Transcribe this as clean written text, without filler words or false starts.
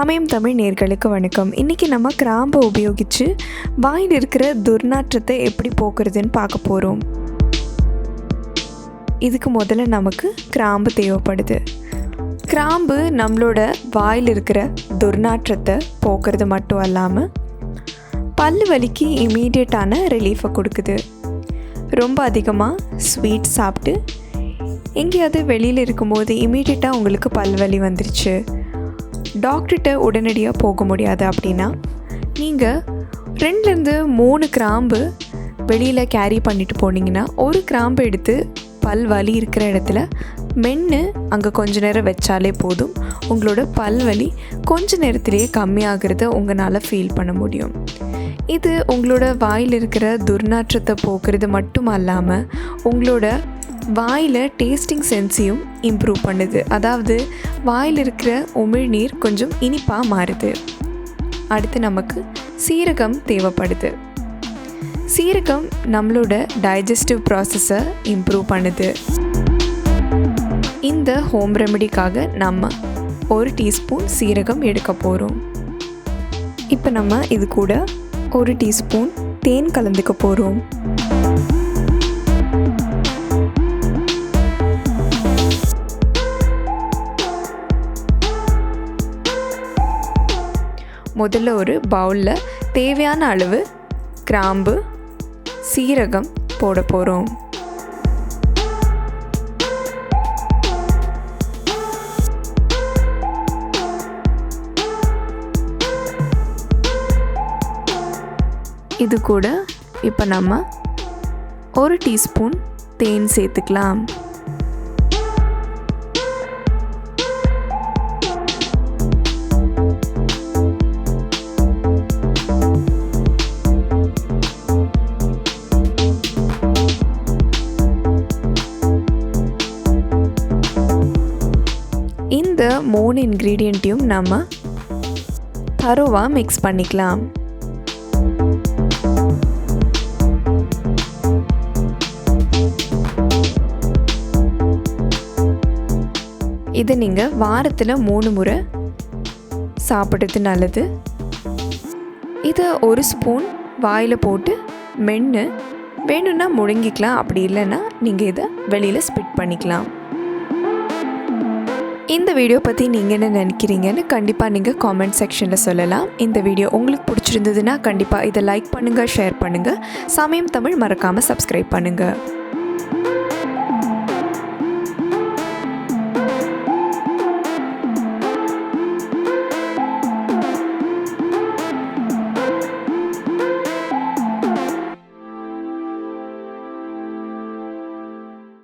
சமயம் தமிழ் நேயர்களுக்கு வணக்கம். இன்றைக்கி நம்ம கிராம்பை உபயோகித்து வாயில் இருக்கிற துர்நாற்றத்தை எப்படி போக்குறதுன்னு பார்க்க போகிறோம். இதுக்கு முதல்ல நமக்கு கிராம்பு தேவைப்படுது. கிராம்பு நம்மளோட வாயில் இருக்கிற துர்நாற்றத்தை போக்குறது மட்டும் இல்லாமல் பல் வலிக்கு இமீடியட்டான ரிலீஃபை கொடுக்குது. ரொம்ப அதிகமாக ஸ்வீட் சாப்பிட்டு எங்கேயாவது வெளியில் இருக்கும்போது இமீடியட்டாக உங்களுக்கு பல்வலி வந்துருச்சு, டாக்டர்கிட்ட உடனடியாக போக முடியாது அப்படின்னா நீங்கள் 2-3 கிராம்பு வெளியில் கேரி பண்ணிட்டு போனீங்கன்னா ஒரு கிராம்பு எடுத்து பல் வலி இருக்கிற இடத்துல மென்று அங்கே கொஞ்ச நேரம் வச்சாலே போதும். உங்களோட பல்வலி கொஞ்ச நேரத்திலேயே கம்மியாகிறத உங்களால் ஃபீல் பண்ண முடியும். இது உங்களோட வாயில் இருக்கிற துர்நாற்றத்தை போக்குறது மட்டும் இல்லாமல் உங்களோட வாயில் டேஸ்டிங் சென்ஸையும் இம்ப்ரூவ் பண்ணுது. அதாவது வாயில் இருக்கிற உமிழ்நீர் கொஞ்சம் இனிப்பாக மாறுது. அடுத்து நமக்கு சீரகம் தேவைப்படுது. சீரகம் நம்மளோட டைஜஸ்டிவ் ப்ராசஸை இம்ப்ரூவ் பண்ணுது. இந்த ஹோம் ரெமெடிக்காக நம்ம 1 டீஸ்பூன் சீரகம் எடுக்க போகிறோம். இப்போ நம்ம இது கூட 1 டீஸ்பூன் தேன் கலந்துக்க போகிறோம். முதல்ல ஒரு பவுலில் தேவையான அளவு கிராம்பு, சீரகம் போட போகிறோம். இது கூட இப்போ நம்ம 1 டீஸ்பூன் தேன் சேர்த்துக்கலாம். இந்த 3 இன்க்ரீடியண்ட்டையும் நம்ம தரோவாக மிக்ஸ் பண்ணிக்கலாம். இதை நீங்கள் வாரத்தில் 3 முறை சாப்பிட்றது நல்லது. இதை 1 ஸ்பூன் வாயில் போட்டு மென்று வேணும்னா முழுங்கிக்கலாம். அப்படி இல்லைன்னா நீங்கள் இதை வெளியில் ஸ்பிட் பண்ணிக்கலாம். இந்த வீடியோ பற்றி நீங்கள் என்ன நினைக்கிறீங்கன்னு கண்டிப்பாக நீங்கள் காமெண்ட் செக்ஷனில் சொல்லலாம். இந்த வீடியோ உங்களுக்கு பிடிச்சிருந்ததுன்னா கண்டிப்பாக இதை லைக் பண்ணுங்கள், ஷேர் பண்ணுங்கள். சமயம் தமிழ் மறக்காமல் சப்ஸ்கிரைப் பண்ணுங்கள்.